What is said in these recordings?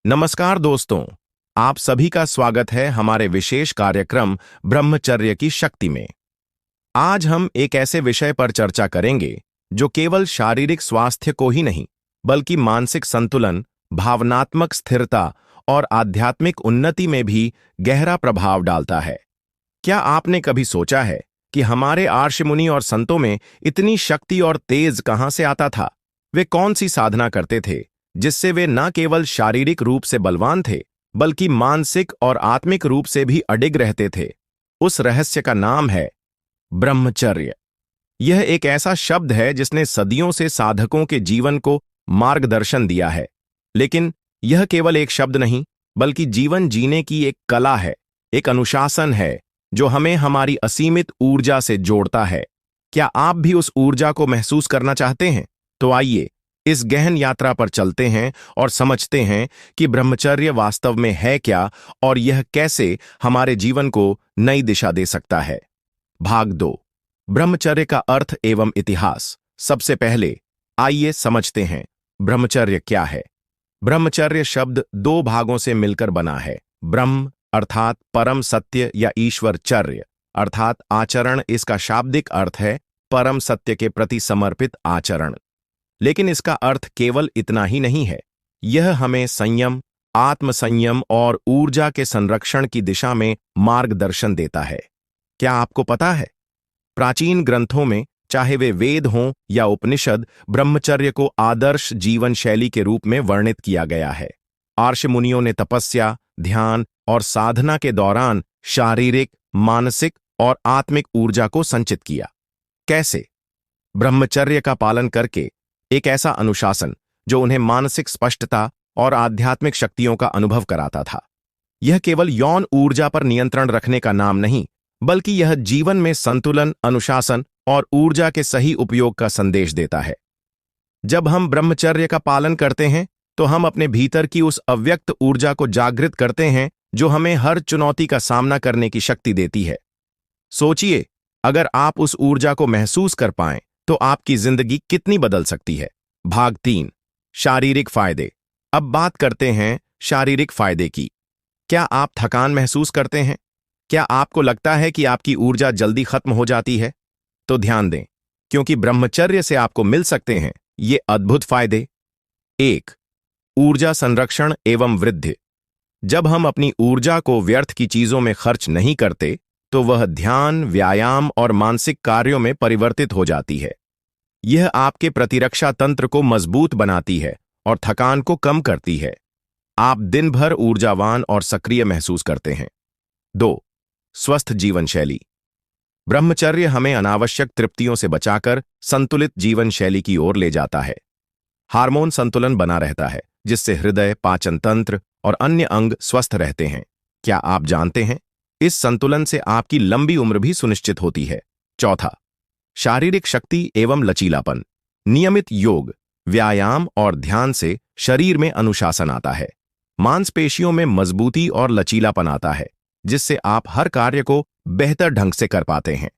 नमस्कार दोस्तों, आप सभी का स्वागत है हमारे विशेष कार्यक्रम ब्रह्मचर्य की शक्ति में। आज हम एक ऐसे विषय पर चर्चा करेंगे जो केवल शारीरिक स्वास्थ्य को ही नहीं, बल्कि मानसिक संतुलन, भावनात्मक स्थिरता और आध्यात्मिक उन्नति में भी गहरा प्रभाव डालता है। क्या आपने कभी सोचा है कि हमारे आर्ष मुनि और संतों में इतनी शक्ति और तेज कहां से आता था? वे कौन सी साधना करते थे जिससे वे न केवल शारीरिक रूप से बलवान थे, बल्कि मानसिक और आत्मिक रूप से भी अडिग रहते थे? उस रहस्य का नाम है ब्रह्मचर्य। यह एक ऐसा शब्द है जिसने सदियों से साधकों के जीवन को मार्गदर्शन दिया है। लेकिन यह केवल एक शब्द नहीं, बल्कि जीवन जीने की एक कला है, एक अनुशासन है जो हमें हमारी असीमित ऊर्जा से जोड़ता है। क्या आप भी उस ऊर्जा को महसूस करना चाहते हैं? तो आइए इस गहन यात्रा पर चलते हैं और समझते हैं कि ब्रह्मचर्य वास्तव में है क्या और यह कैसे हमारे जीवन को नई दिशा दे सकता है। भाग 2, ब्रह्मचर्य का अर्थ एवं इतिहास। सबसे पहले आइए समझते हैं ब्रह्मचर्य क्या है। ब्रह्मचर्य शब्द दो भागों से मिलकर बना है। ब्रह्म अर्थात परम सत्य या ईश्वर, चर्य अर्थात आचरण। इसका शाब्दिक अर्थ है परम सत्य के प्रति समर्पित आचरण। लेकिन इसका अर्थ केवल इतना ही नहीं है, यह हमें संयम, आत्मसंयम और ऊर्जा के संरक्षण की दिशा में मार्गदर्शन देता है। क्या आपको पता है, प्राचीन ग्रंथों में, चाहे वे वेद हों या उपनिषद, ब्रह्मचर्य को आदर्श जीवन शैली के रूप में वर्णित किया गया है। आर्ष मुनियों ने तपस्या, ध्यान और साधना के दौरान शारीरिक, मानसिक और आत्मिक ऊर्जा को संचित किया। कैसे? ब्रह्मचर्य का पालन करके, एक ऐसा अनुशासन जो उन्हें मानसिक स्पष्टता और आध्यात्मिक शक्तियों का अनुभव कराता था। यह केवल यौन ऊर्जा पर नियंत्रण रखने का नाम नहीं, बल्कि यह जीवन में संतुलन, अनुशासन और ऊर्जा के सही उपयोग का संदेश देता है। जब हम ब्रह्मचर्य का पालन करते हैं, तो हम अपने भीतर की उस अव्यक्त ऊर्जा को जागृत करते हैं जो हमें हर चुनौती का सामना करने की शक्ति देती है। सोचिए, अगर आप उस ऊर्जा को महसूस कर पाएं, तो आपकी जिंदगी कितनी बदल सकती है। भाग 3, शारीरिक फायदे। अब बात करते हैं शारीरिक फायदे की। क्या आप थकान महसूस करते हैं? क्या आपको लगता है कि आपकी ऊर्जा जल्दी खत्म हो जाती है? तो ध्यान दें, क्योंकि ब्रह्मचर्य से आपको मिल सकते हैं ये अद्भुत फायदे। 1, ऊर्जा संरक्षण एवं वृद्धि। जब हम अपनी ऊर्जा को व्यर्थ की चीजों में खर्च नहीं करते, तो वह ध्यान, व्यायाम और मानसिक कार्यों में परिवर्तित हो जाती है। यह आपके प्रतिरक्षा तंत्र को मजबूत बनाती है और थकान को कम करती है। आप दिन भर ऊर्जावान और सक्रिय महसूस करते हैं। 2, स्वस्थ जीवन शैली। ब्रह्मचर्य हमें अनावश्यक तृप्तियों से बचाकर संतुलित जीवन शैली की ओर ले जाता है। हार्मोन संतुलन बना रहता है, जिससे हृदय, पाचन तंत्र और अन्य अंग स्वस्थ रहते हैं। क्या आप जानते हैं, इस संतुलन से आपकी लंबी उम्र भी सुनिश्चित होती है। 4, शारीरिक शक्ति एवं लचीलापन। नियमित योग, व्यायाम और ध्यान से शरीर में अनुशासन आता है। मांसपेशियों में मजबूती और लचीलापन आता है, जिससे आप हर कार्य को बेहतर ढंग से कर पाते हैं।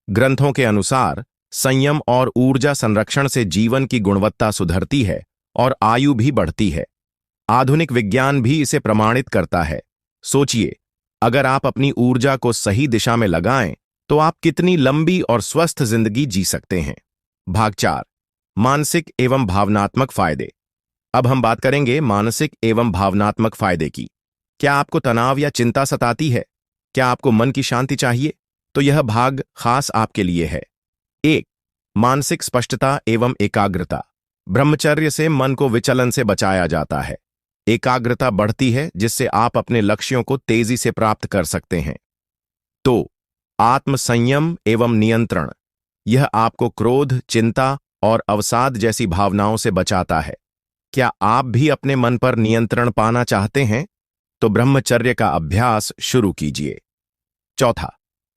ग्रंथों के अनुसार संयम और ऊर्जा संरक्षण से जीवन की गुणवत्ता सुधरती है और आयु भी बढ़ती है। आधुनिक विज्ञान भी इसे प्रमाणित करता है। सोचिए, अगर आप अपनी ऊर्जा को सही दिशा में लगाएं, तो आप कितनी लंबी और स्वस्थ जिंदगी जी सकते हैं। भाग 4, मानसिक एवं भावनात्मक फायदे। अब हम बात करेंगे मानसिक एवं भावनात्मक फायदे की। क्या आपको तनाव या चिंता सताती है? क्या आपको मन की शांति चाहिए? तो यह भाग खास आपके लिए है। 1, मानसिक स्पष्टता एवं एकाग्रता। ब्रह्मचर्य से मन को विचलन से बचाया जाता है। एकाग्रता बढ़ती है, जिससे आप अपने लक्ष्यों को तेजी से प्राप्त कर सकते हैं। 2, आत्मसंयम एवं नियंत्रण। यह आपको क्रोध, चिंता और अवसाद जैसी भावनाओं से बचाता है। क्या आप भी अपने मन पर नियंत्रण पाना चाहते हैं? तो ब्रह्मचर्य का अभ्यास शुरू कीजिए। 4,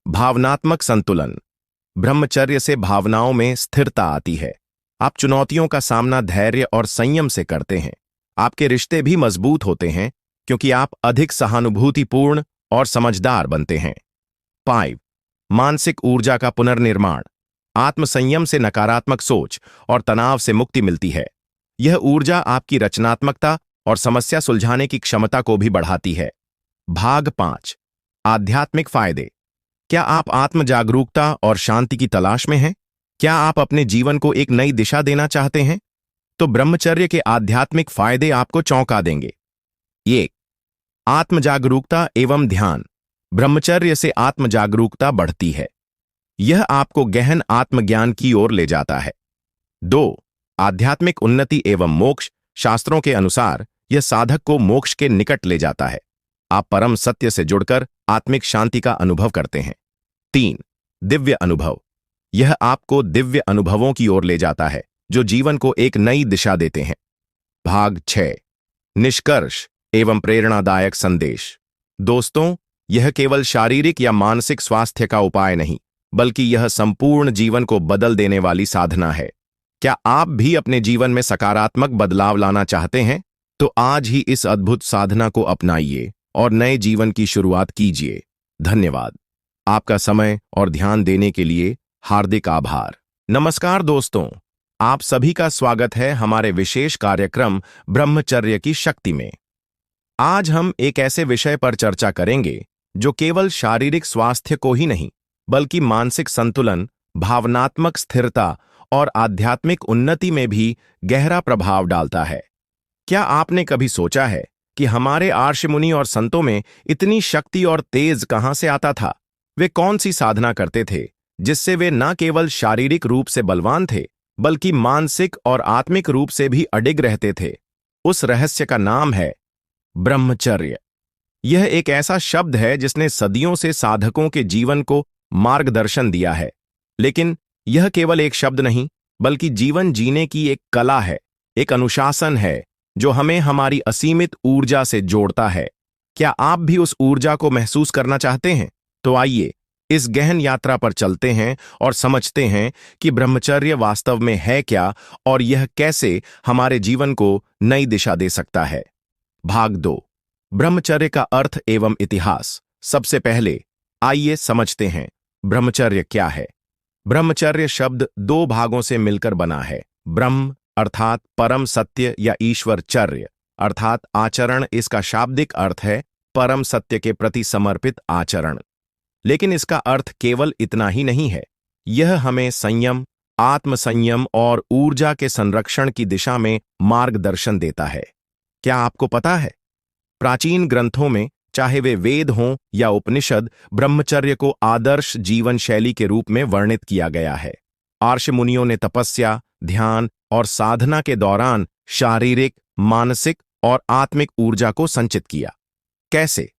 भावनात्मक संतुलन। ब्रह्मचर्य से भावनाओं में स्थिरता आती है। आप चुनौतियों का सामना धैर्य और संयम से करते हैं। आपके रिश्ते भी मजबूत होते हैं, क्योंकि आप अधिक सहानुभूतिपूर्ण और समझदार बनते हैं। 5, मानसिक ऊर्जा का पुनर्निर्माण। आत्मसंयम से नकारात्मक सोच और तनाव से मुक्ति मिलती है। यह ऊर्जा आपकी रचनात्मकता और समस्या सुलझाने की क्षमता को भी बढ़ाती है। भाग 5, आध्यात्मिक फायदे। क्या आप आत्म जागरूकता और शांति की तलाश में हैं? क्या आप अपने जीवन को एक नई दिशा देना चाहते हैं? तो ब्रह्मचर्य के आध्यात्मिक फायदे आपको चौंका देंगे। 1, आत्म जागरूकता एवं ध्यान। ब्रह्मचर्य से आत्म जागरूकता बढ़ती है। यह आपको गहन आत्मज्ञान की ओर ले जाता है। 2, आध्यात्मिक उन्नति एवं मोक्ष। शास्त्रों के अनुसार यह साधक को मोक्ष के निकट ले जाता है। आप परम सत्य से जुड़कर आत्मिक शांति का अनुभव करते हैं। 3, दिव्य अनुभव। यह आपको दिव्य अनुभवों की ओर ले जाता है जो जीवन को एक नई दिशा देते हैं। भाग 6, निष्कर्ष एवं प्रेरणादायक संदेश। दोस्तों, यह केवल शारीरिक या मानसिक स्वास्थ्य का उपाय नहीं, बल्कि यह संपूर्ण जीवन को बदल देने वाली साधना है। क्या आप भी अपने जीवन में सकारात्मक बदलाव लाना चाहते हैं? तो आज ही इस अद्भुत साधना को अपनाइए और नए जीवन की शुरुआत कीजिए। धन्यवाद। आपका समय और ध्यान देने के लिए हार्दिक आभार। नमस्कार दोस्तों, आप सभी का स्वागत है हमारे विशेष कार्यक्रम ब्रह्मचर्य की शक्ति में। आज हम एक ऐसे विषय पर चर्चा करेंगे जो केवल शारीरिक स्वास्थ्य को ही नहीं, बल्कि मानसिक संतुलन, भावनात्मक स्थिरता और आध्यात्मिक उन्नति में भी गहरा प्रभाव डालता है। क्या आपने कभी सोचा है कि हमारे आर्ष मुनि और संतों में इतनी शक्ति और तेज कहां से आता था? वे कौन सी साधना करते थे जिससे वे न केवल शारीरिक रूप से बलवान थे, बल्कि मानसिक और आत्मिक रूप से भी अडिग रहते थे? उस रहस्य का नाम है ब्रह्मचर्य। यह एक ऐसा शब्द है जिसने सदियों से साधकों के जीवन को मार्गदर्शन दिया है। लेकिन यह केवल एक शब्द नहीं, बल्कि जीवन जीने की एक कला है, एक अनुशासन है जो हमें हमारी असीमित ऊर्जा से जोड़ता है। क्या आप भी उस ऊर्जा को महसूस करना चाहते हैं? तो आइए इस गहन यात्रा पर चलते हैं और समझते हैं कि ब्रह्मचर्य वास्तव में है क्या और यह कैसे हमारे जीवन को नई दिशा दे सकता है। भाग 2, ब्रह्मचर्य का अर्थ एवं इतिहास। सबसे पहले आइए समझते हैं ब्रह्मचर्य क्या है। ब्रह्मचर्य शब्द 2 भागों से मिलकर बना है। ब्रह्म अर्थात परम सत्य या ईश्वर, चर्य अर्थात आचरण। इसका शाब्दिक अर्थ है परम सत्य के प्रति समर्पित आचरण। लेकिन इसका अर्थ केवल इतना ही नहीं है। यह हमें संयम, आत्मसंयम और ऊर्जा के संरक्षण की दिशा में मार्गदर्शन देता है। क्या आपको पता है, प्राचीन ग्रंथों में, चाहे वे वेद हों या उपनिषद, ब्रह्मचर्य को आदर्श जीवन शैली के रूप में वर्णित किया गया है। आर्ष मुनियों ने तपस्या, ध्यान और साधना के दौरान शारीरिक, मानसिक और आत्मिक ऊर्जा को संचित किया। कैसे?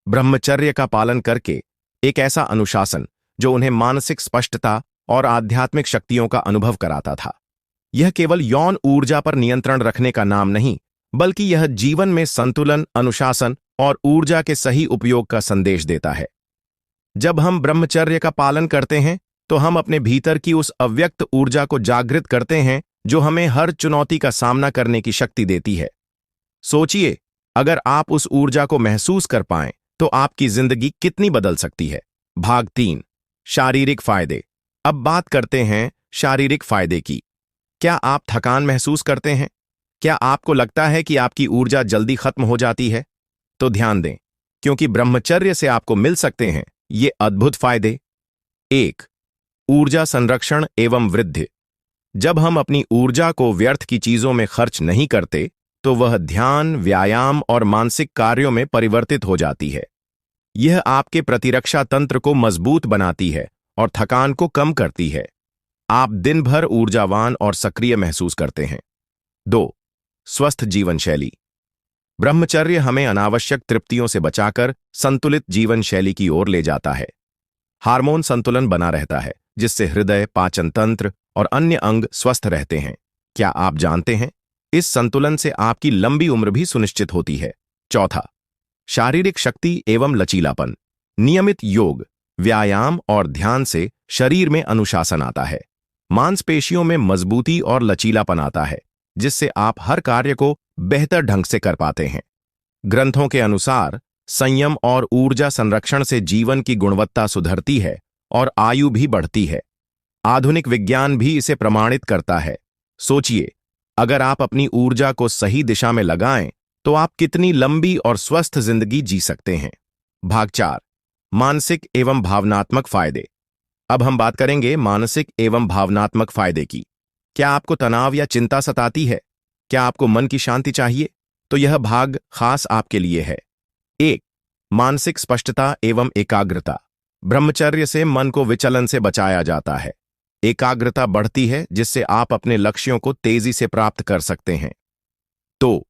ब्रह्मचर्य का पालन करके एक ऐसा अनुशासन जो उन्हें मानसिक स्पष्टता और आध्यात्मिक शक्तियों का अनुभव कराता था। यह केवल यौन ऊर्जा पर नियंत्रण रखने का नाम नहीं, बल्कि यह जीवन में संतुलन, अनुशासन और ऊर्जा के सही उपयोग का संदेश देता है। जब हम ब्रह्मचर्य का पालन करते हैं तो हम अपने भीतर की उस अव्यक्त ऊर्जा को जागृत करते हैं जो हमें हर चुनौती का सामना करने की शक्ति देती है। सोचिए, अगर आप उस ऊर्जा को महसूस कर पाएं तो आपकी जिंदगी कितनी बदल सकती है। भाग 3, शारीरिक फायदे। अब बात करते हैं शारीरिक फायदे की। क्या आप थकान महसूस करते हैं? क्या आपको लगता है कि आपकी ऊर्जा जल्दी खत्म हो जाती है? तो ध्यान दें, क्योंकि ब्रह्मचर्य से आपको मिल सकते हैं ये अद्भुत फायदे। 1, ऊर्जा संरक्षण एवं वृद्धि। जब हम अपनी ऊर्जा को व्यर्थ की चीजों में खर्च नहीं करते तो वह ध्यान, व्यायाम और मानसिक कार्यों में परिवर्तित हो जाती है। यह आपके प्रतिरक्षा तंत्र को मजबूत बनाती है और थकान को कम करती है। आप दिन भर ऊर्जावान और सक्रिय महसूस करते हैं। 2, स्वस्थ जीवन शैली। ब्रह्मचर्य हमें अनावश्यक तृप्तियों से बचाकर संतुलित जीवन शैली की ओर ले जाता है। हार्मोन संतुलन बना रहता है, जिससे हृदय, पाचन तंत्र और अन्य अंग स्वस्थ रहते हैं। क्या आप जानते हैं, इस संतुलन से आपकी लंबी उम्र भी सुनिश्चित होती है। 4, शारीरिक शक्ति एवं लचीलापन। नियमित योग, व्यायाम और ध्यान से शरीर में अनुशासन आता है। मांसपेशियों में मजबूती और लचीलापन आता है, जिससे आप हर कार्य को बेहतर ढंग से कर पाते हैं। ग्रंथों के अनुसार संयम और ऊर्जा संरक्षण से जीवन की गुणवत्ता सुधरती है और आयु भी बढ़ती है। आधुनिक विज्ञान भी इसे प्रमाणित करता है। सोचिए, अगर आप अपनी ऊर्जा को सही दिशा में लगाएं तो आप कितनी लंबी और स्वस्थ जिंदगी जी सकते हैं। भाग 4, मानसिक एवं भावनात्मक फायदे। अब हम बात करेंगे मानसिक एवं भावनात्मक फायदे की। क्या आपको तनाव या चिंता सताती है? क्या आपको मन की शांति चाहिए? तो यह भाग खास आपके लिए है। 1, मानसिक स्पष्टता एवं एकाग्रता। ब्रह्मचर्य से मन को विचलन से बचाया जाता है। एकाग्रता बढ़ती है, जिससे आप अपने लक्ष्यों को तेजी से प्राप्त कर सकते हैं। 2,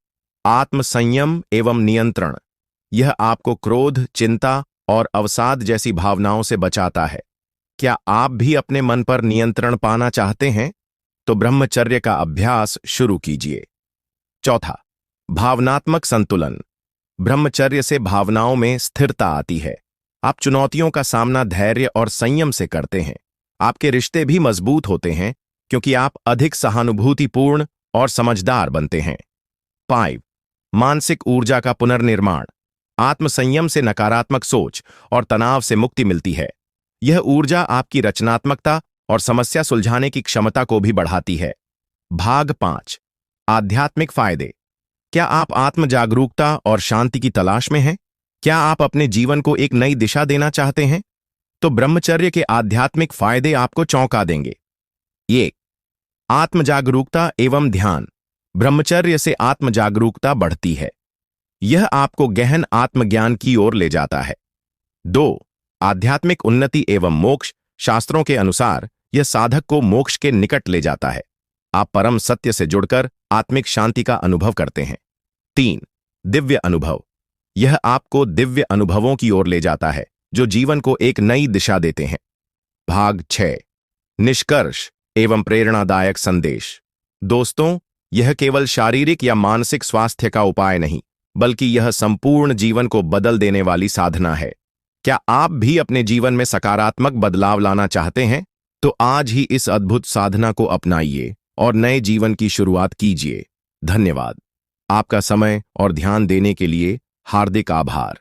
आत्मसंयम एवं नियंत्रण। यह आपको क्रोध, चिंता और अवसाद जैसी भावनाओं से बचाता है। क्या आप भी अपने मन पर नियंत्रण पाना चाहते हैं? तो ब्रह्मचर्य का अभ्यास शुरू कीजिए। 4, भावनात्मक संतुलन। ब्रह्मचर्य से भावनाओं में स्थिरता आती है। आप चुनौतियों का सामना धैर्य और संयम से करते हैं। आपके रिश्ते भी मजबूत होते हैं, क्योंकि आप अधिक सहानुभूतिपूर्ण और समझदार बनते हैं। 5, मानसिक ऊर्जा का पुनर्निर्माण। आत्मसंयम से नकारात्मक सोच और तनाव से मुक्ति मिलती है। यह ऊर्जा आपकी रचनात्मकता और समस्या सुलझाने की क्षमता को भी बढ़ाती है। भाग 5, आध्यात्मिक फायदे। क्या आप आत्म जागरूकता और शांति की तलाश में हैं? क्या आप अपने जीवन को एक नई दिशा देना चाहते हैं? तो ब्रह्मचर्य के आध्यात्मिक फायदे आपको चौंका देंगे। 1, आत्म जागरूकता एवं ध्यान। ब्रह्मचर्य से आत्म जागरूकता बढ़ती है। यह आपको गहन आत्मज्ञान की ओर ले जाता है। 2, आध्यात्मिक उन्नति एवं मोक्ष। शास्त्रों के अनुसार यह साधक को मोक्ष के निकट ले जाता है। आप परम सत्य से जुड़कर आत्मिक शांति का अनुभव करते हैं। 3, दिव्य अनुभव। यह आपको दिव्य अनुभवों की ओर ले जाता है, जो जीवन को एक नई दिशा देते हैं। भाग 6, निष्कर्ष एवं प्रेरणादायक संदेश। दोस्तों, यह केवल शारीरिक या मानसिक स्वास्थ्य का उपाय नहीं, बल्कि यह संपूर्ण जीवन को बदल देने वाली साधना है। क्या आप भी अपने जीवन में सकारात्मक बदलाव लाना चाहते हैं? तो आज ही इस अद्भुत साधना को अपनाइए और नए जीवन की शुरुआत कीजिए। धन्यवाद। आपका समय और ध्यान देने के लिए हार्दिक आभार।